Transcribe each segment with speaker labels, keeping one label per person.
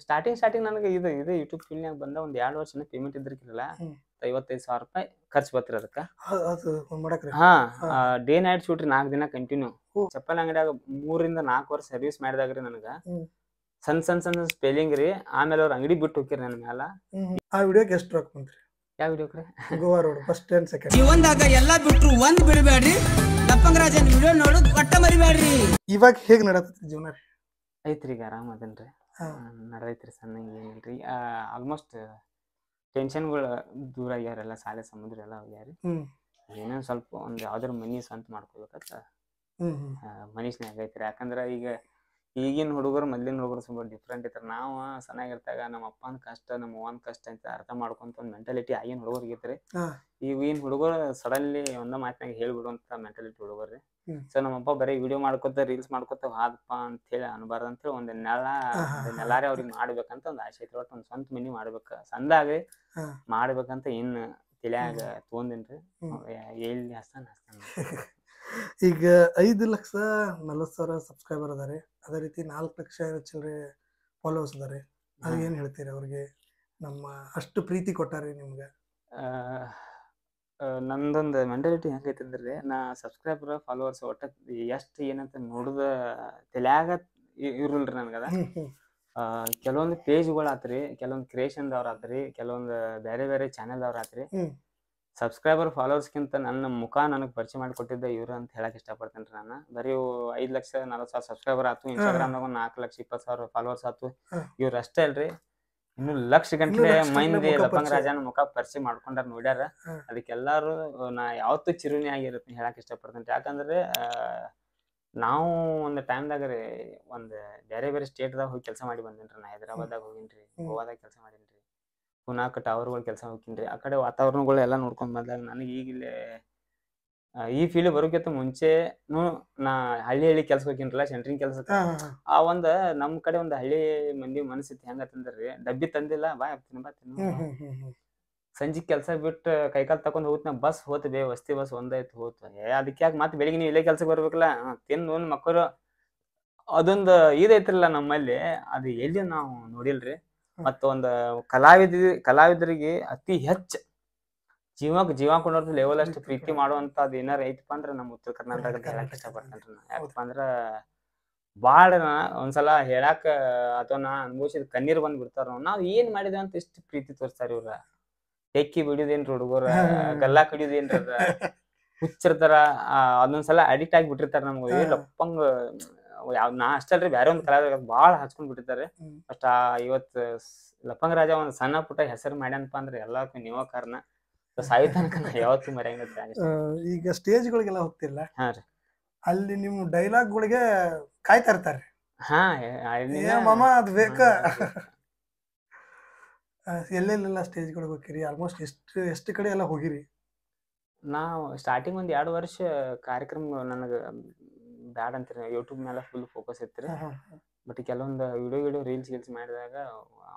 Speaker 1: Starting ನನಗೆ ಇದು YouTube ಫೀಲ್ಡ್ನಾಗ ಬಂದ ಒಂದು 2 ವರ್ಷನ ಪೇಮೆಂಟ್ ಇದ್ದಿರ್ಕಿಲ್ಲ.
Speaker 2: ಹ್ಮ್.
Speaker 1: 55,000 ರೂಪಾಯಿ ಖರ್ಚು ಬರ್ತಿರ ಅದಕ್ಕೆ.
Speaker 2: ಅದು ಮಾಡಕ್ರಿ.
Speaker 1: ಹಾ,
Speaker 2: ಹಾ.
Speaker 1: ಡೇ ನೈಟ್ ಶೂಟ್ ರೀ 4 ದಿನ ಕಂಟಿನ್ಯೂ.
Speaker 2: ಓ.
Speaker 1: ಚಪ್ಪಲ್ ಅಂಗಡಿಯಾಗ 3 ರಿಂದ 4 ವರ್ಷ ಸರ್ವಿಸ್ ಮಾಡಿದಾಗ್ರಿ ನನಗ
Speaker 2: ಹ್ಮ್.
Speaker 1: ಸಣ್ಣ ಸ್ಪೆಲ್ಲಿಂಗ್ ರೀ. ಆಮೇಲೆ ಅವ್ರ ಅಂಗಡಿ ಬಿಟ್ಟು ಹೋಗಿರಿ ನನ್ನ ಮ್ಯಾಲ.
Speaker 2: ಆ ವಿಡಿಯೋಗೆ ಎಷ್ಟು ರೊಕ್ಕ ಬಂತ್ರಿ?
Speaker 1: ಯಾವ ವಿಡಿಯೋಕ್ರಿ?
Speaker 2: Goa road first 10 second.
Speaker 3: ಜೀವನದಾಗ ಎಲ್ಲಾ ಬಿಟ್ರು ಒಂದ್ ಬಿಡಬೇಡ್ರಿ. ಲಪ್ಪಂಗರಾಜನ್ ವಿಡಿಯೋ ನೋಡೋದು ಒಟ್ಟ ಮರಿಬೇಡ್ರಿ.
Speaker 2: ಇವಾಗ ಹೇಗ್ ನಡತೈತಿ ಜೀವನ ರೀ?
Speaker 1: ಐತ್ರಿ, ಈಗ ಆರಾಮ್ ಅದೇನ್ರಿ.
Speaker 2: ಹಾ.
Speaker 1: ನಡೆದೈತ್ರಿ ಸಣ್ಣಗೆ ಏನಿಲ್ರಿ. ಆಲ್ಮೋಸ್ಟ್ ಟೆನ್ಷನ್ಗಳು ದೂರ ಆಗ್ಯಾರೆಲ್ಲ. ಶಾಲೆ ಸಮುದ್ರ ಎಲ್ಲ ಹೋಗ್ಯಾರಿ.
Speaker 2: ಹ್ಮ್.
Speaker 1: ಏನೋ ಸ್ವಲ್ಪ ಒಂದು ಯಾವ್ದಾರ ಮನಿ ಸ್ವಂತ ಮಾಡ್ಕೋಬೇಕಂತ
Speaker 2: ಹ್ಮ್. ಹ್ಮ್.
Speaker 1: ಮನಸ್ನ್ಯಾಗ ಐತ್ರಿ. ಯಾಕಂದ್ರೆ ಈಗಿನ ಹುಡುಗರು ಮೊದ್ಲಿನ ಹುಡುಗರು ಸ್ವಲ್ಪ ಡಿಫ್ರೆಂಟ್ ಐತ್ರಿ. ನಾವು ಸಣ್ಣಾಗಿರ್ತಾಗ ನಮ್ಮ ಅಪ್ಪನ ಕಷ್ಟ ನಮ್ಮ ಅವ್ವನ ಕಷ್ಟ ಅಂತ ಅರ್ಥ ಮಾಡ್ಕೊಂತ ಒಂದು ಮೆಂಟಾಲಿಟಿ ಆಗಿನ ಹುಡುಗರಿಗೆ ಐತ್ರಿ.
Speaker 2: ಹಾ.
Speaker 1: ಈಗಿನ ಹುಡುಗರು ಸಡನ್ಲಿ ಒಂದ ಮಾತಿನಾಗ ಹೇಳ್ಬಿಡುವಂತ ಮೆಂಟಾಲಿಟಿ ಹುಡುಗರ್ರಿ.
Speaker 2: ಹ್ಮ್.
Speaker 1: ಸೊ ನಮ್ಮಪ್ಪ ಬರೀ ವಿಡಿಯೋ ಮಾಡ್ಕೊತ ರೀಲ್ಸ್ ಮಾಡ್ಕೊತ ಹಾದಪ್ಪ ಅಂತ ಹೇಳಿ ಅನ್ಬಾರ್ದು ಅಂತ ಹೇಳಿ ಒಂದು ನೆಲಾರೆ ಅವ್ರಿಗೆ ಮಾಡ್ಬೇಕಂತ ಒಂದು ಆಸೆ ಐತ್ರಿ. ಒಟ್ಟು ಒಂದು ಸ್ವಂತ ಮನಿ ಮಾಡ್ಬೇಕ ಸಂದಾಗ್ರಿ
Speaker 2: ಹಾ.
Speaker 1: ಮಾಡ್ಬೇಕಂತ ಏನ್ ತಿಳಿಯಾಗ ತೊಗೊಂಡೇನ್ರಿ.
Speaker 2: ಹ್ಮ್.
Speaker 1: ಎಲ್ಲಿ ಹಸ್ತಾನ
Speaker 2: ಈಗ 5,40,000 ಸಬ್ಸ್ಕ್ರೈಬರ್ ಅದಾರೆ. ಅದೇ ರೀತಿ 4 ಲಕ್ಷ ಚಿಲ್ಲರೆ ಫಾಲೋವರ್ಸ್ ಅದಾರೆ. ಅದು ಏನ್ ಹೇಳ್ತೀರಿ ಅವ್ರಿಗೆ? ನಮ್ಮ ಅಷ್ಟು ಪ್ರೀತಿ ಕೊಟ್ಟಾರೆ ನಿಮ್ಗೆ.
Speaker 1: ನಂದೊಂದು ಮೆಂಟಾಲಿಟಿ ಹೆಂಗೈತಿ ಅಂದ್ರೆ, ನಾ ಸಬ್ಸ್ಕ್ರೈಬರ್ ಫಾಲೋವರ್ಸ್ ಒಟ್ಟ ಎಷ್ಟು ಏನಂತ ನೋಡುದ ತಲ್ಯಾಗ ಇರಲ್ರಿ ನನಗದ.
Speaker 2: ಹ್ಮ್. ಹ್ಮ್.
Speaker 1: ಕೆಲವೊಂದು ಪೇಜ್ಗಳು ಆತ್ರಿ, ಕೆಲವೊಂದು ಕ್ರಿಯೇಷನ್ದವ್ರ ಆತ್ರಿ, ಕೆಲವೊಂದು ಬೇರೆ ಚಾನೆಲ್ದವ್ರ ಆತ್ರಿ.
Speaker 2: ಹ್ಮ್.
Speaker 1: ಸಬ್ಸ್ಕ್ರೈಬರ್ ಫಾಲೋವರ್ಸ್ಗಿಂತ ನನ್ನ ಮುಖ ನನಗೆ ಪರಿಚಯ ಮಾಡಿಕೊಟ್ಟಿದ್ದ ಇವ್ರು ಅಂತ ಹೇಳಕ್ ಇಷ್ಟಪಡ್ತೇನೆ ರೀ. ನಾನು ಬರೀ 5,40,000 ಸಬ್ಸ್ಕ್ರೈಬರ್ ಆತು. ಇನ್ಸ್ಟಾಗ್ರಾಮ್ನಾಗ 4,20,000 ಫಾಲೋವರ್ಸ್ ಆತು. ಇವ್ರು ಅಷ್ಟೇ ಅಲ್ರಿ, ಇನ್ನು ಲಕ್ಷ ಗಂಟ್ಲೆ ಮಂದಿ ಲಪಂಗರಾಜನ ಮುಖ ಪರಿಚಯ ಮಾಡ್ಕೊಂಡಾರ, ನೋಡ್ಯಾರ. ಅದಕ್ಕೆಲ್ಲಾರು ನಾ ಯಾವತ್ತೂ ಚಿರುಣಿ ಆಗಿರುತ್ತೆ ಹೇಳಕ್ ಇಷ್ಟಪಡ್ತೇನೆ. ಯಾಕಂದ್ರೆ ನಾವು ಒಂದು ಟೈಮ್ದಾಗ ರೀ ಒಂದು ಬೇರೆ ಸ್ಟೇಟ್ದಾಗ ಹೋಗಿ ಕೆಲಸ ಮಾಡಿ ಬಂದೇನ್ರಿ. ನಾ ಹೈದರಾಬಾದ್ದಾಗ ಹೋಗಿನ್ರಿ, ಗೋವಾದಾಗ ಕೆಲಸ ಮಾಡೀನ್ರಿ, ಪುನಾಕ ಟವರ್ಗಳು ಕೆಲಸ ಹೋಗ್ತೀನಿ. ಆ ಕಡೆ ವಾತಾವರಣಗಳು ಎಲ್ಲ ನೋಡ್ಕೊಂಡ್ ಬಂದಾಗ ನನಗೆ ಈಗಿಲ್ಲೇ ಈ ಫೀಲ್ಡ್ ಬರೋಕ್ಕಿಂತ ಮುಂಚೆನು ನಾ ಹಳ್ಳಿ ಕೆಲ್ಸ ಹೋಗಿನ್ರಲ್ಲ, ಸೆಂಟ್ರಿಂಗ್ ಕೆಲ್ಸಕ್ಕೆ. ಆ ನಮ್ ಕಡೆ ಒಂದು ಹಳ್ಳಿ ಮಂದಿ ಮನಸ್ಥಿತಿ ಹೆಂಗತ್ತಂದ್ರಿ, ಡಬ್ಬಿ ತಂದಿಲ್ಲ ಬಾ ತಿನ್ನು, ಸಂಜೆ ಕೆಲಸ ಬಿಟ್ಟು ಕೈಕಾಲ್ ತಕೊಂಡ್ ಹೋಗ್ತ ಬಸ್ ಹೋತ್ ಬೇ, ವಸ್ತಿ ಬಸ್ ಒಂದಾಯ್ತು ಹೋತ್. ಅದಕ್ಕೆ ಯಾಕೆ ಮತ್ತೆ ಬೆಳಿಗ್ಗೆ ನೀವು ಇಲ್ಲೇ ಕೆಲ್ಸಕ್ಕೆ ಬರ್ಬೇಕಲ್ಲ, ತಿನ್ನು ಮಕ್ಕಳು. ಅದೊಂದು ಇದೈತ್ರಲ್ಲ ನಮ್ಮಲ್ಲಿ, ಅದು ಎಲ್ಲಿ ನಾವು ನೋಡಿಲ್ರಿ. ಮತ್ತೊಂದು ಕಲಾವಿದರಿಗೆ ಅತಿ ಹೆಚ್ಚು ಜೀವ ಕೊಡೋದು ಲೆವೆಲ್ ಅಷ್ಟು ಪ್ರೀತಿ ಮಾಡುವಂತದ್ ಏನಾರ ಐತಪ್ಪ ಅಂದ್ರ ನಮ್ಮ ಉತ್ತರ ಕರ್ನಾಟಕದ ಹೇಳಕ್ ಇಷ್ಟಪಡ್ತೇನ್ರಿ. ಯಾಕಪ್ಪ ಅಂದ್ರ ಬಾಳ ಒಂದ್ಸಲ ಹೇಳಾಕ ಅಥವಾ ನಾ ಅನುಭವಿಸಿದ ಕಣ್ಣೀರ್ ಬಂದ್ ಬಿಡ್ತಾರ. ನಾವ್ ಏನ್ ಮಾಡಿದೇವ ಅಂತ ಇಷ್ಟು ಪ್ರೀತಿ ತೋರಿಸ್ತಾರ ಇವ್ರ. ತೆಕ್ಕಿ ಬಿಡಿದೇನ್ರಿ ಹುಡುಗರ, ಗಲ್ಲಾ ಕಡಿಯೋದೇನ್ರಿ, ಅದ ಹುಚ್ಚಿರ್ತಾರ. ಅದೊಂದ್ಸಲ ಅಡಿಕ್ಟ್ ಆಗಿ ಬಿಟ್ಟಿರ್ತಾರ ನಮ್ಗೆ. ಲಪ್ಪಂಗ ನಾ ಅಷ್ಟಲ್ರಿ, ಬೇರೆ ಒಂದು ಕಲಾವಿದ ಬಾಳ ಹಚ್ಕೊಂಡ್ ಬಿಟ್ಟಿರ್ತಾರೆ. ಅಷ್ಟ ಇವತ್ತು ಲಪ್ಪಂಗ ರಾಜ ಒಂದ್ ಸಣ್ಣ ಪುಟ್ಟ ಹೆಸರು ಮಾಡ್ಯಾನಪ್ಪ ಅಂದ್ರೆ ಎಲ್ಲಕ್ಕೂ ನೀವ ಕಾರಣ. ಸಾಯಿ ತನಕ ಯಾವತ್ತೂ ಮರೆಯಂಗಿಲ್ಲ.
Speaker 2: ಈಗ ಸ್ಟೇಜ್ಗಳಿಗೆಲ್ಲ ಹೋಗ್ತಿಲ್ಲ,
Speaker 1: ಹಾ ರೀ,
Speaker 2: ಅಲ್ಲಿ ನಿಮ್ ಡೈಲಾಗ್ಗಳಿಗೆ ಕಾಯ್ತಾ ಇರ್ತಾರೆ.
Speaker 1: ಹಾ
Speaker 2: ಮಾಮ ಅದ್ ಬೇಕ. ಎಲ್ಲೆಲ್ಲೆಲ್ಲ ಸ್ಟೇಜ್ಗಳಿಗೆ ಹೋಗಿರಿ? ಆಲ್ಮೋಸ್ಟ್ ಎಷ್ಟು ಕಡೆ ಎಲ್ಲ ಹೋಗಿರಿ?
Speaker 1: ನಾವು ಸ್ಟಾರ್ಟಿಂಗ್ ಒಂದ್ 2 ವರ್ಷ ಕಾರ್ಯಕ್ರಮ ನನಗ ಬ್ಯಾಡ್ ಅಂತೀರಿ. ಯೂಟ್ಯೂಬ್ ಮೇಲೆ ಫುಲ್ ಫೋಕಸ್ ಇತ್ರಿ. ಬಟ್ ಕೆಲವೊಂದು ವಿಡಿಯೋ ರೀಲ್ಸ್ ಮಾಡಿದಾಗ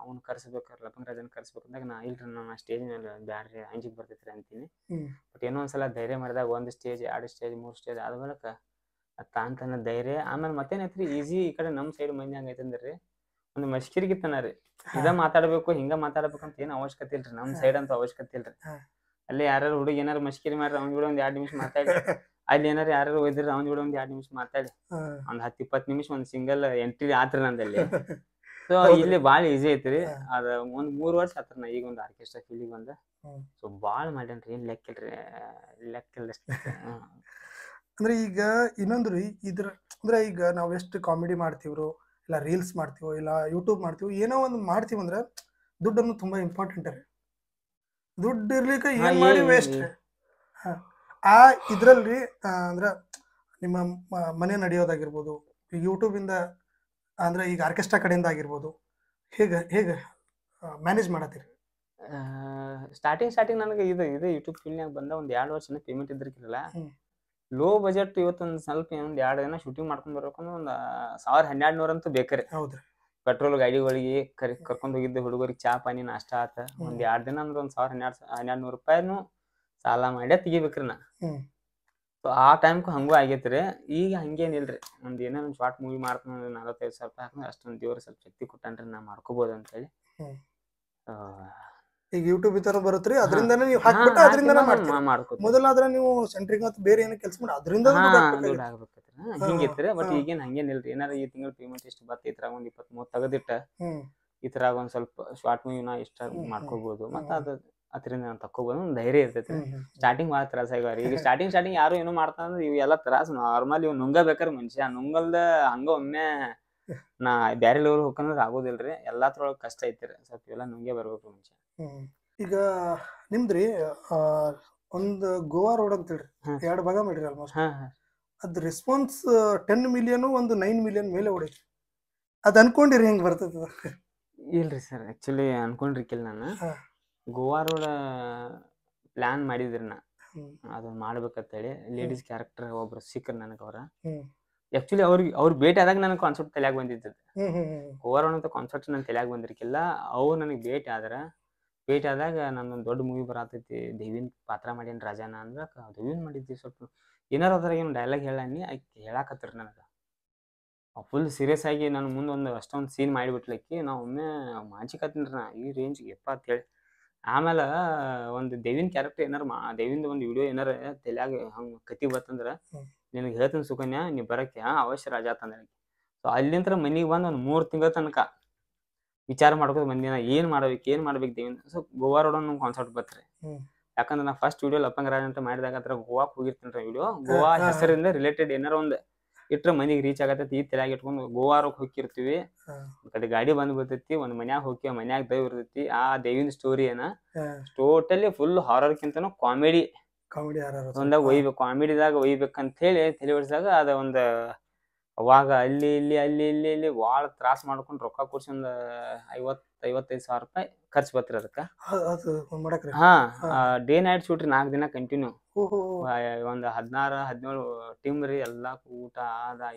Speaker 1: ಅವ್ನು ಕರ್ಸ್ಬೇಕಾರೆ, ಲಪಂಗ ರಾಜನ್ ಕರ್ಸ್ಬೇಕಂದಾಗ ನಾ ಇಲ್ರಿ, ನಾನು ಸ್ಟೇಜ್ ಮೇಲೆ ಬ್ಯಾಡ್ರಿ, ಅಂಜಿಕ್ ಬರ್ತೈತ್ರಿ ಅಂತೀನಿ. ಬಟ್ ಏನೋ ಒಂದ್ಸಲ ಧೈರ್ಯ ಮಾಡಿದಾಗ 1 ಸ್ಟೇಜ್ 2 ಸ್ಟೇಜ್ 3 ಸ್ಟೇಜ್ ಆದ ಬಳಿಕ ತಾನ ಧೈರ್ಯ. ಆಮೇಲೆ ಮತ್ತೇನೈತ್ರಿ, ಈಸಿ ಈ ಕಡೆ ನಮ್ ಸೈಡ್ ಮಂದಿ ಹಂಗೈತಂದ್ರಿ, ಒಂದು ಮಸ್ಕಿರಿಗಿತ್ತನ ರೀ. ಇದ ಮಾತಾಡ್ಬೇಕು ಹಿಂಗ ಮಾತಾಡ್ಬೇಕಂತ ಏನ್ ಅವಶ್ಯಕತೆ ಇಲ್ರಿ. ನಮ್ ಸೈಡ್ ಅಂತ ಅವಶ್ಯಕತೆ ಇಲ್ರಿ. ಅಲ್ಲಿ ಯಾರು ಹುಡುಗಿ ಏನಾರು ಮಸ್ಕಿರಿ ಮಾಡ್ರಿ, ಅವ್ನ ಕೂಡ ಒಂದ್ 2 ನಿಮಿಷ ಮಾತಾಡಿ. ಅಲ್ಲಿ ಏನಾರು ಯಾರು ಒಯ್ದ್ರಿ, ಅವ್ನ ಕೂಡ ಒಂದ್ 2 ನಿಮಿಷ ಮಾತಾಡಿ, ಒಂದ್ 10-20 ನಿಮಿಷ ಒಂದ್ ಸಿಂಗಲ್ ಎಂಟ್ರಿ ಆತ್ರಿ ನಂದಲ್ಲಿ. ಸೊ ಇಲ್ಲಿ ಬಾಳ ಈಸಿ ಐತ್ರಿ. ಅದ ಒಂದ್ 3 ವರ್ಷ ಆತ್ರ ನಾ ಈಗ ಒಂದು ಆರ್ಕೆಸ್ಟ್ರಾ ಫೀಲ್ಡಿಗೆ ಬಂದ. ಸೊ ಬಾಳ ಮಾಡ್ಯಾನ್ರಿ, ಏನ್ ಲೆಕ್ಕಿಲ್ರಿ.
Speaker 2: ಅಂದ್ರೆ ಈಗ ಇನ್ನೊಂದು ರೀ, ಅಂದ್ರೆ ಈಗ ನಾವ್ ಎಷ್ಟು ಕಾಮಿಡಿ ಮಾಡ್ತೀವ್ರೋ, ಇಲ್ಲ ರೀಲ್ಸ್ ಮಾಡ್ತೀವೋ, ಇಲ್ಲ ಯೂಟ್ಯೂಬ್ ಮಾಡ್ತೀವೋ, ಏನೋ ಒಂದು ಮಾಡ್ತೀವಿ ಅಂದ್ರೆ ದುಡ್ಡನ್ನು ತುಂಬಾ ಇಂಪಾರ್ಟೆಂಟ್ ರೀ. ದುಡ್ಡು ಇರ್ಲಿಕ್ಕೆ ಏನ್ ಮಾಡಿ ವೇಸ್ಟ್. ಆ ಇದ್ರಲ್ಲಿ ಅಂದ್ರ ನಿಮ್ಮ ಮನೆ ನಡೆಯೋದಾಗಿರ್ಬೋದು, ಯೂಟ್ಯೂಬ್ ಇಂದ ಅಂದ್ರೆ ಈಗ ಆರ್ಕೆಸ್ಟ್ರಾ ಕಡೆಯಿಂದ ಆಗಿರ್ಬೋದು, ಹೇಗ ಮ್ಯಾನೇಜ್ ಮಾಡತ್ತೀರಿ?
Speaker 1: ಸ್ಟಾರ್ಟಿಂಗ್ ನನಗೆ ಇದು ಯೂಟ್ಯೂಬ್ ಫೀಲ್ಡ್ನಾಗ ಬಂದ ಒಂದ್ 2 ವರ್ಷ ಪೇಮೆಂಟ್ ಇದ್ದಿರ್ಕಿಲ್ಲ. Low budget. ಇವತ್ತೊಂದ್ ಸ್ವಲ್ಪ ಒಂದ್ 2 ದಿನ ಶೂಟಿಂಗ್ ಮಾಡ್ಕೊಂಡ್ ಬರ್ಬೇಕಂದ್ರೆ ಒಂದ್ 1,000-1,200 ಅಂತೂ ಬೇಕ್ರಿ.
Speaker 2: ಹೌದ್ರಿ.
Speaker 1: ಪೆಟ್ರೋಲ್ ಗಾಡಿಗಳಿಗೆ ಕರ್ಕೊಂಡ್ ಹೋಗಿದ್ದ ಹುಡುಗರಿಗೆ ಚಾ ಪಾನಿ ನಾಷ್ಟ ಆತ. ಒಂದ್ 2 ದಿನ ಅಂದ್ರೆ ಒಂದ್ 1,000-1,200 ರೂಪಾಯಿನು ಸಾಲ ಮಾಡಿ ತೆಗಿಬೇಕ್ರಿ ನಾ. ಸೊ ಆ ಟೈಮ್ಗೂ ಹಂಗೂ ಆಗೈತ್ರಿ. ಈಗ ಹಂಗೇನಿಲ್ರಿ, ಒಂದ್ ಏನೋ ಒಂದ್ ಶಾರ್ಟ್ ಮೂವಿ ಮಾಡ್ತಾನ 45,000 ರೂಪಾಯಿ ಹಾಕಿದ್ರೆ ಅಷ್ಟೊಂದು ದೇವ್ರ ಸ್ವಲ್ಪ ಶಕ್ತಿ ಕೊಟ್ಟನ್ರಿ, ನಾ ಮಾಡ್ಕೋಬಹುದು ಅಂತ ಹೇಳಿ.
Speaker 2: ಈಗ ಯೂಟ್ಯೂಬ್ ಈ ತರ ಬರುತ್ತ್ರಿ, ಅದರಿಂದನೇ ನೀವು ಹಾಕ್ಬಿಟ್ಟು ಅದರಿಂದನೇ ಮಾಡ್ತೀರಿ. ಮೊದಲಾದ್ರೆ ನೀವು ಸೆಂಟ್ರಿಂಗ್ ಮತ್ತು ಬೇರೆ ಏನೋ ಕೆಲಸ ಮಾಡಿ ಅದರಿಂದ
Speaker 1: ದುಡ್ಡು ಆಗ್ಬೇಕೈತ್ರಿ. ಹಿಂಗೈತ್ರಿ. ಬಟ್ ಈಗೇನ್ ಹಂಗೇನಿಲ್ರಿ, ಏನಾರ ಈ ತಿಂಗಳ ಪೇಮೆಂಟ್ ಇಷ್ಟು ಬತ್ತ ಇದ್ರಾಗ ಒಂದ್ 20-30 ತೆಗದಿಟ್ಟ ಇದ್ರಾಗ ಒಂದ್ ಸ್ವಲ್ಪ ಶಾರ್ಟ್ ಮೂವಿನ ಇಷ್ಟ ಮಾಡ್ಕೋಬಹುದು. ಮತ್ತ ಅದರಿಂದ ನಾನು ತಕ್ಕೋಬಹುದು, ಒಂದ್ ಧೈರ್ಯ ಇರ್ತೈತಿ. ಸ್ಟಾರ್ಟಿಂಗ್ ಭಾಳ ತ್ರಾಸ ಆಗ್ಯಾವ್ರಿ. ಈಗ ಸ್ಟಾರ್ಟಿಂಗ್ ಯಾರು ಏನೋ ಮಾಡ್ತಾನಂದ್ರೆ ಇವೆಲ್ಲ ತ್ರಾಸ ನಾರ್ಮಲ್. ಇವ್ ನುಂಗಬೇಕಾರ ಮನುಷ್ಯ ನುಂಗಲ್ದ ಹಂಗ ಒಮ್ಮೆ ನಾ ಬ್ಯಾರೆ ಲೆವೆಲ್ ಹೋಗ್ಕಂದ್ರ ಆಗೋದಿಲ್ರಿ. ಎಲ್ಲಾತ್ರೊಳಗ ಕಷ್ಟ ಐತಿರಿ, ಸ್ವಲ್ಪ ಇವೆಲ್ಲ ನುಂಗೇ ಬರ್ಬೇಕು ಮನುಷ್ಯ.
Speaker 2: ಈಗ ನಿಮ್ದ್ರಿ ಒಂದು ಗೋವಾ ರೋಡ್ ಅಂತ ಹೇಳ್ರಿ, 2 ಭಾಗ ಮಾಡಿರಿ ಆಲ್ಮೋಸ್ಟ್. ಅದ್ ರೆಸ್ಪಾನ್ಸ್ 10 ಮಿಲಿಯನ್ ಒಂದು 9 ಮಿಲಿಯನ್ ಮೇಲೆ ಹೊಡೈತಿ. ಅದ್ ಅನ್ಕೊಂಡಿರಿ ಹೆಂಗ್ ಬರ್ತದ?
Speaker 1: ಇಲ್ರಿ ಸರ್, ಆಕ್ಚುಲಿ ಅನ್ಕೊಂಡ್ರಿಕಿಲ್ ನಾನು. ಗೋವಾ ರೋಡ್ ಪ್ಲಾನ್ ಮಾಡಿದ್ರಿ ನಾ ಅದನ್ನ ಮಾಡ್ಬೇಕಂತೇಳಿ. ಲೇಡೀಸ್ ಕ್ಯಾರೆಕ್ಟರ್ ಒಬ್ರು ಸಿಕ್ಕರ್ ನನಗ. ಅವ್ರ ಆಕ್ಚುಲಿ ಅವ್ರ ಭೇಟಿ ಆದಾಗ ನನಗೆ ಕಾನ್ಸೆಪ್ಟ್ ತಲೆಯಾಗ ಬಂದಿದ್ದು. ಗೋವಾ ರೋಡ್ ಅಂತ ಕಾನ್ಸೆಪ್ಟ್ ನನ್ ತಲೆಯಾಗ ಬಂದಿರ್ಕಿಲ್ಲ. ಅವ್ರು ನನಗೆ ಭೇಟಿ ಆದಾಗ ನಂದೊಂದು ದೊಡ್ಡ ಮೂವಿ ಬರತೈತಿ, ದೇವಿನ್ ಪಾತ್ರ ಮಾಡೀನಿ ರಾಜಾನ ಅಂದ್ರ. ದೇವಿನ್ ಮಾಡಿದ್ವಿ ಸ್ವಲ್ಪ ಏನಾರ ಅದ್ರಾಗ ಏನು ಡೈಲಾಗ್ ಹೇಳಾನಿ, ಆಕಿ ಹೇಳಾಕತ್ರಿ ನನಗೆ. ಫುಲ್ ಸೀರಿಯಸ್ ಆಗಿ ನನ್ನ ಮುಂದೆ ಒಂದು ಅಷ್ಟೊಂದು ಸೀನ್ ಮಾಡಿಬಿಟ್ಲಕ್ಕಿ. ನಾ ಒಮ್ಮೆ ಮಾಂಚಿಕತ್ತೀನಿ ನಾ ಈ ರೇಂಜ್ಗೆ ಎಪ್ಪ ಅಂತೇಳಿ. ಆಮೇಲೆ ಒಂದು ದೇವಿನ ಕ್ಯಾರೆಕ್ಟರ್ ಏನಾರ ದೇವಿಂದ ಒಂದು ವಿಡಿಯೋ ಏನಾರ ತಲೆಯಾಗ ಹಂಗೆ ಕತಿ ಬತ್ತಂದ್ರೆ ನಿನಗೆ ಹೇಳ್ತೀನಿ ಸುಕನ್ಯಾ, ನೀ ಬರಕ್ಕೆ ಅವಶ್ಯ ರಾಜ ತಂದ್ರೆ. ಸೊ ಅಲ್ಲಿಂದ ಮನೆಗೆ ಬಂದು ಒಂದು 3 ತಿಂಗಳ ತನಕ ವಿಚಾರ ಮಾಡ್ಕೋದು ಬಂದಿನ ಏನ್ ಮಾಡ್ಬೇಕು ದೇವಿಂದ. ಸೊ ಗೋವಾ ರೋಡ್ ನಮ್ಗೆ ಕಾನ್ಸೆಪ್ಟ್ ಬತ್ರಿ. ಯಾಕಂದ್ರೆ ನಾ ಫಸ್ಟ್ ವಿಡಿಯೋ ಲಪ್ಪಂಗ ರಾಜ ಅಂತ ಮಾಡಿದಾಗ ಅದ್ರ ಗೋವಾಕ್ ಹೋಗಿರ್ತೀನಿ ವಿಡಿಯೋ. ಗೋವಾ ಹೆಸರಿಂದ ರಿಲೇಟೆಡ್ ಏನಾರ ಒಂದು ಇಟ್ರೆ ಮನೆಗೆ ರೀಚ್ ಆಗತ್ತೈತಿ. ಈ ತಲೆಯಾಗ ಇಟ್ಕೊಂಡು ಗೋವಾರೋಕ್ ಹೋಗಿರ್ತೀವಿ, ಕಡೆ ಗಾಡಿ ಬಂದ್ ಬರ್ತೈತಿ, ಒಂದ್ ಮನ್ಯಾಗ ಹೋಗಿ ಮನ್ಯಾಗ ದೇವ್ ಇರ್ತೈತಿ. ಆ ದೇವಿನ ಸ್ಟೋರಿ ಏನ ಟೋಟಲಿ ಫುಲ್ ಹಾರರ್ಕಿಂತನೂ ಕಾಮಿಡಿ ಒಂದಾಗ ಒಯ್ಬೇಕು, ಕಾಮಿಡಿದಾಗ ಒಯ್ಬೇಕಂತ ಹೇಳಿ ತಲೆ ಹೊಡ್ಸಾಗ ಅದ ಒಂದ್ ಅವಾಗ ಅಲ್ಲಿ ಭಾಳ ತ್ರಾಸ ಮಾಡ್ಕೊಂಡು ರೊಕ್ಕ ಕೊಡ್ಸಿ ಒಂದು 50-55 ಸಾವಿರ ರೂಪಾಯಿ ಖರ್ಚು ಬತ್ರಿ ಅದಕ್ಕೆ. ಡೇ ನೈಟ್ ಶೂಟ್ರಿ 4 ದಿನ ಕಂಟಿನ್ಯೂ. ಒಂದು 16-17 ಟೀಮ್ ರೀ. ಎಲ್ಲಾ ಊಟ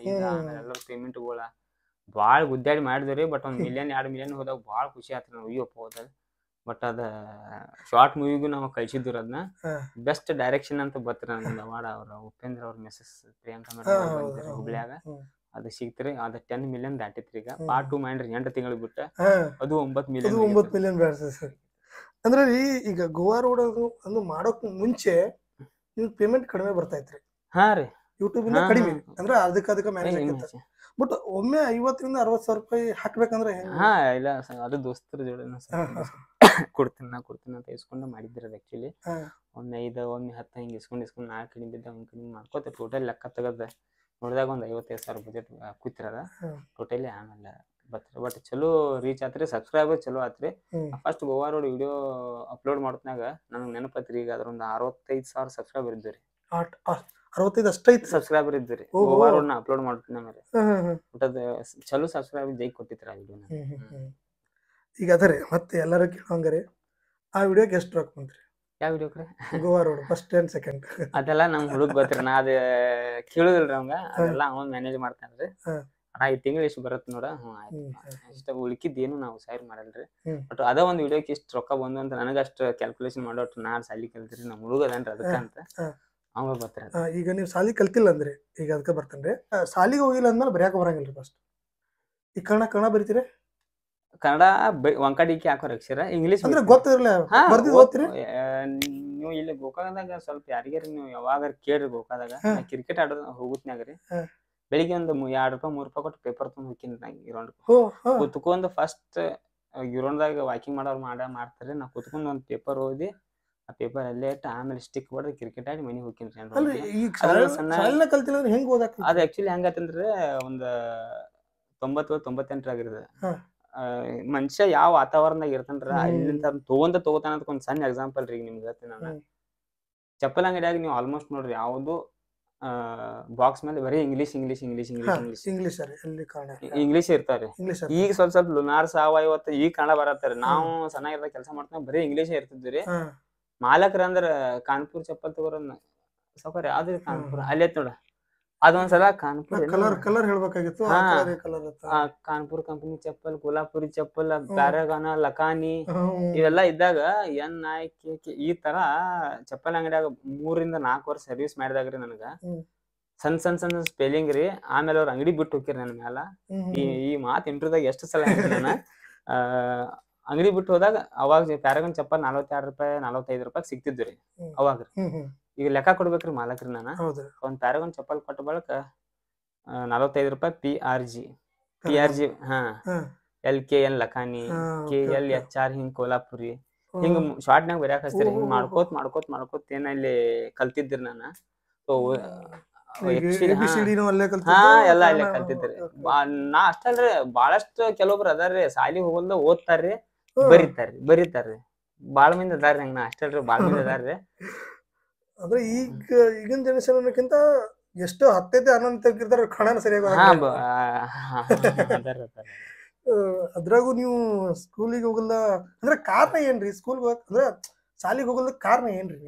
Speaker 1: ಎಲ್ಲರೂ ಪೇಮೆಂಟ್ಗಳ ಭಾಳ ಗುದ್ದಾಡಿ ಮಾಡಿದ್ರಿ. ಬಟ್ 1 ಮಿಲಿಯನ್ 2 ಮಿಲಿಯನ್ ಹೋದಾಗ ಭಾಳ ಖುಷಿ ಆತ್ರಿ ನಾವು. ಅಯ್ಯಪ್ಪ ಹೋದ. ಬಟ್ ಅದ ಶಾರ್ಟ್ ಮೂವಿಗೂ ನಾವು ಕಳ್ಸಿದ್ರು ಅದನ್ನ. ಬೆಸ್ಟ್ ಡೈರೆಕ್ಷನ್ ಅಂತ ಬತ್ರಿ ನಮ್ದು ಅವಾರ್ಡ್. ಅವ್ರ ಉಪೇಂದ್ರ ಅವ್ರ ಮೆಸಸ್ ಪ್ರಿಯಾಂಕಾ ಮೇಡಮ್ ಹುಬ್ಳ್ಯಾಗ ಅದು ಸಿಗ್ತ್ರಿ. ಅದ 10 ಮಿಲಿಯನ್ ದಾಟಿತ್ರಿ. ಈಗ ಪಾರ್ಟ್ 2 ಮಾಡ್ರಿ 8 ತಿಂಗಳಿಗೆ ಬಿಟ್ಟ, ಅದು 9 ಮಿಲಿಯನ್.
Speaker 2: ಅಂದ್ರೆ ಈಗ ಗೋವಾ ರೋಡ್ ಅದು ಮಾಡೋಕ್ ಮುಂಚೆ ನಿಮ್ಗೆ ಪೇಮೆಂಟ್ ಕಡಿಮೆ ಬರ್ತಾ ಇತ್ರಿ. ಯೂಟ್ಯೂಬ್ ಇಂದ ಕಡಿಮೆ ಅಂದ್ರೆ ಅದಕ್ಕೆ ಮ್ಯಾನೇಜ್ ಆಗಿತ್ತು. ಬಟ್ ಒಮ್ಮೆ 50-60 ಸಾವಿರ ರೂಪಾಯಿ ಹಾಕ್ಬೇಕಂದ್ರೆ
Speaker 1: ಇಲ್ಲ ಅದು ದೋಸ್ತರ ಜೋಡಿ ಕೊಡ್ತೀನಿ ಅಂತ ಇಸ್ಕೊಂಡು ಮಾಡಿದ್ರಿ. ಅದು ಆಕ್ಚುಲಿ ಒಮ್ಮೆ 5 ಒಮ್ಮೆ 10 ಹಿಂಗೆ ಇಸ್ಕೊಂಡು 4 ಕಡಿಮೆ ಬಿದ್ದ ಒಂದ್ ಕಡಿಮೆ ಮಾಡ್ಕೋತ ಟೋಟಲ್ ಲೆಕ್ಕ ತೆಗದ ನೋಡಿದಾಗ ಒಂದು 55 ಸಾವಿರ ಬಜೆಟ್ ಕೂತಿರದ ಟೋಟಲಿ. ಆಮೇಲೆ ಬತ್ರಿ. ಬಟ್ ಚಲೋ ರೀಚ್ ಆತ್ರಿ, ಸಬ್ಸ್ಕ್ರೈಬರ್ ಚಲೋ ಆತ್ರಿ. First Goa road video upload ಮಾಡತ್ನಾಗ ನನಗೆ ನೆನಪತ್ರಿ. ಈಗ ಅದ್ರೊಂದು 65 ಸಾವಿರ ಸಬ್ಸ್ಕ್ರೈಬರ್ ಇದ್ರಿ.
Speaker 2: 65 ಅಷ್ಟೈತಿ
Speaker 1: ಸಬ್ಸ್ಕ್ರೈಬರ್ ಇದ್ರಿ ಗೋವಾ ರೋಡ್ ನ ಅಪ್ಲೋಡ್ ಮಾಡ್ತೀನಿ ಮೇಲೆ. ಬಟ್ ಅದು ಚಲೋ ಸಬ್ಸ್ಕ್ರೈಬರ್ ಜೈ ಕೊಟ್ಟಿತ್ರ ಆ ವಿಡಿಯೋನ.
Speaker 2: ಈಗ ಅದರಿ ಮತ್ತೆ ಎಲ್ಲರೂ ಕೇಳಂಗರಿ ಆ ವಿಡಿಯೋಗೆ ಎಷ್ಟು ರೊಕ್ಕ ಬಂತ್ರಿ?
Speaker 1: ಯಾವ ವಿಡಿಯೋಕ್ರಿ?
Speaker 2: Goa road first and second.
Speaker 1: ಅದೆಲ್ಲ ನಮ್ ಹುಡುಗ ಗೊತ್ತಿರ, ನಾ ಅದ ಕೇಳುದಿಲ್ರಿ ಅವಂಗ. ಅದೆಲ್ಲ ಅವನ್ ಮ್ಯಾನೇಜ್ ಮಾಡ್ತಾನ್ರಿ. ಈ ತಿಂಗಳು ಇಷ್ಟು ಬರತ್ ನೋಡ, ಇಷ್ಟ ಉಳ್ಕಿದ್ದೇನು ನಾವು ಸೈರ್ ಮಾಡಲ್ರಿ. ಬಟ್ ಅದ ಒಂದ್ ವಿಡಿಯೋಕ್ಕೆ ಇಷ್ಟು ರೊಕ್ಕ ಬಂದು ಅಂತ ನನಗ ಅಷ್ಟು ಕ್ಯಾಲ್ಕುಲೇಷನ್ ಮಾಡೋಟ್ಟು ನಾನ್ ಸಾಲಿ ಕಲ್ತ್ರಿ. ನಮ್ ಹುಡುಗದನ್ರಿ ಅದಕ್ಕಂತ ಅವಂಗ ಗೊತ್ತಿರ.
Speaker 2: ಈಗ ನೀವು ಸಾಲಿ ಕಲ್ತಿಲ್ಲ ಅಂದ್ರೆ ಈಗ ಅದಕ್ಕೆ ಬರ್ತೇನ್ರಿ. ಸಾಲಿಗೆ ಹೋಗಿಲ್ಲ ಅಂದ್ಮೇಲೆ ಬರೆಯಾಕ ಬರಂಗಿಲ್ರಿ. ಫಸ್ಟ್ ಈ ಕನ್ನಡ ಬರೀತೀರಿ? ಕನ್ನಡ
Speaker 1: ಒಂಕಡಿಕೆ ಹಾಕೋರ್ ಅಕ್ಷರ. ಇಂಗ್ಲೀಷ್
Speaker 2: ಅಂದ್ರೆ ಗೊತ್ತಿರಲ್ಲ ಓದ್ತೀರಿ
Speaker 1: ನೀವು. ಇಲ್ಲಿ ಗೋಕಾಕದಾಗ ಸ್ವಲ್ಪ ಯಾರಿಗಾರ ನೀವು ಯಾವಾಗ ಕೇಳ್ರಿ ಗೋಕಾದಾಗ ಕ್ರಿಕೆಟ್ ಆಡೋದ್ ಹೋಗುತ್ನ್ಯಾಗ್ರಿ. ಬೆಳಿಗ್ಗೆ ಒಂದು 2 ರೂಪಾಯಿ 3 ರೂಪಾಯಿ ಕೊಟ್ಟು ಪೇಪರ್ ತುಂಬ ಹೋಗ್ತೀನಿ ಗ್ರೌಂಡ್ ಕುತ್ಕೊಂಡು. ಫಸ್ಟ್ ಗ್ರೌಂಡ್ದಾಗ ವಾಕಿಂಗ್ ಮಾಡೋರು ಮಾಡ್ತಾರೆ. ನಾ ಕುತ್ಕೊಂಡು ಒಂದು ಪೇಪರ್ ಓದಿ ಆ ಪೇಪರ್ ಅಲ್ಲೇ ಇಟ್ಟು ಆಮೇಲೆ ಸ್ಟಿಕ್ ಹೊಡೆದು ಕ್ರಿಕೆಟ್ ಆಡಿ ಮನೆಗೆ ಹೋಗ್ತೀನಿ. ಅದು ಆಕ್ಚುಲಿ ಹೆಂಗತ್ತಂದ್ರೆ ಒಂದು 90-98 ಆಗಿರ್ತದೆ. ಮನುಷ್ಯ ಯಾವ ವಾತಾವರಣದಾಗ ಇರ್ತನ್ರ ಅಲ್ಲಿಂದ ತಗೋತಾನ ಅಂತ ಒಂದ್ ಸಣ್ಣ ಎಕ್ಸಾಂಪಲ್ ರೀ ನಿಮ್ಗೆ ಹೇಳ್ತೀನಿ ನಾನು. ಚಪ್ಪಲ್ ಅಂಗಡಿಯಾಗ ನೀವು ಆಲ್ಮೋಸ್ಟ್ ನೋಡ್ರಿ ಯಾವ್ದು ಬಾಕ್ಸ್ ಮೇಲೆ ಬರೀ ಇಂಗ್ಲೀಷ್ ಇರ್ತಾರೆ. ಈಗ ಸ್ವಲ್ಪ ಲುನಾರ್ ಸಾವಯವತ್ತು ಈಗ ಕನ್ನಡ ಬರತ್ತಾರೆ. ನಾವು ಸಣ್ಣಗಿರ್ದಾಗ ಕೆಲಸ ಮಾಡ್ತಾ ಬರೀ ಇಂಗ್ಲೀಷೇ ಇರ್ತಿದ್ವಿ. ಮಾಲಕರ ಅಂದ್ರ ಕಾನ್ಪುರ್ ಚಪ್ಪಲ್ ತಗೋರ ಸೌಕರ್ಯ ಯಾವ್ದು ಕಾನ್ಪುರ್ ಅಲ್ಲೇ ನೋಡ ಅದೊಂದ್ಸಲ ಕಾನ್ಪುರ್
Speaker 2: ಕಲರ್ ಹೇಳ್ಬೇಕಾಗಿತ್ತು
Speaker 1: ಹಾ.
Speaker 2: ಕಲರ್
Speaker 1: ಕಾನ್ಪುರ್ ಕಂಪನಿ ಚಪ್ಪಲ್, ಕೋಲ್ಹಾಪುರಿ ಚಪ್ಪಲ್, ಪ್ಯಾರಗಾನ, ಲಕಾನಿ ಇವೆಲ್ಲ ಇದ್ದಾಗ ಈ ತರ ಚಪ್ಪಲ್ ಅಂಗಡಿಯಾಗ 3 ರಿಂದ 4 ವರ್ಷ ಸರ್ವಿಸ್ ಮಾಡಿದಾಗ್ರಿ ನನಗ ಸಣ್ಣ ಸ್ಪೆಲ್ಲಿಂಗ್ ರೀ. ಆಮೇಲೆ ಅವ್ರ ಅಂಗಡಿ ಬಿಟ್ಟು ಹೋಗಿರಿ ನನ್ ಮ್ಯಾಲ. ಈ ಮಾತ್ ಇಂಟರ್ವ್ಯೂದಾಗ ಎಷ್ಟು ಸಲ ಹೇಳ್ತೀನಿ ನಾನು. ಅಂಗಡಿ ಬಿಟ್ಟು ಹೋದಾಗ ಅವಾಗ ಪ್ಯಾರಗನ್ ಚಪ್ಪಲ್ 42 ರೂಪಾಯಿ 45 ರೂಪಾಯಿ ಸಿಗ್ತಿದ್ರಿ ಅವಾಗ. ಈಗ ಲೆಕ್ಕ ಕೊಡ್ಬೇಕ್ರಿ ಮಾಲಕ್ರಿ ನಾನು. ಒಂದ್ ಪ್ಯಾರಗನ್ ಚಪ್ಪಲ್ ಕೊಟ್ಟ ಬಳಕ 45 ರೂಪಾಯಿ PRG ಹಾ LKN ಲಕಾನಿ, KLHR ಹಿಂಗ್ ಕೋಲ್ಹಾಪುರಿ ಹಿಂಗ್ ಶಾರ್ಟ್ನಾಗ ಬರ್ಯಾಕ ಹಚ್ತೀರಿ. ಹಿಂಗ್ ಮಾಡ್ಕೋತ್ ಏನ ಇಲ್ಲಿ ಕಲ್ತಿದ್ರಿ ನಾನು. ಎಲ್ಲಾ ಇಲ್ಲೇ ಕಲ್ತಿದ್ರಿ. ನಾ ಅಷ್ಟಲ್ರಿ, ಬಾಳಷ್ಟು ಕೆಲವೊಬ್ರು ಅದಾರ್ರಿ ಸಾಲಿ ಹೋಗಲ್ದ ಓದ್ತಾರ್ರಿ, ಬರೀತಾರ್ರಿ. ಬಾಳ ಮಂದಿ ಅದಾರ್ರಿ ಹಂಗ. ನಾ ಅಷ್ಟಲ್ರಿ, ಬಾಳ ಮಂದಿ ಅದಾರ್ರಿ.
Speaker 2: ಅಂದ್ರೆ ಈಗಿನ ಜನರೇಷನ್ ಅನ್ನೋಕ್ಕಿಂತ ಎಷ್ಟು 10-11 ತೆಗಿರ್ತಾರ ಕಣನ ಸರಿಯಾಗಿ. ಅದ್ರಾಗೂ ನೀವು ಸ್ಕೂಲಿಗೆ ಹೋಗಲ್ಲ ಅಂದ್ರೆ ಕಾರಣ ಏನ್ರಿ? ಸ್ಕೂಲ್ಗೆ ಅಂದ್ರೆ ಶಾಲಿಗೆ ಹೋಗಲ್ಲ ಕಾರಣ ಏನ್ರಿ?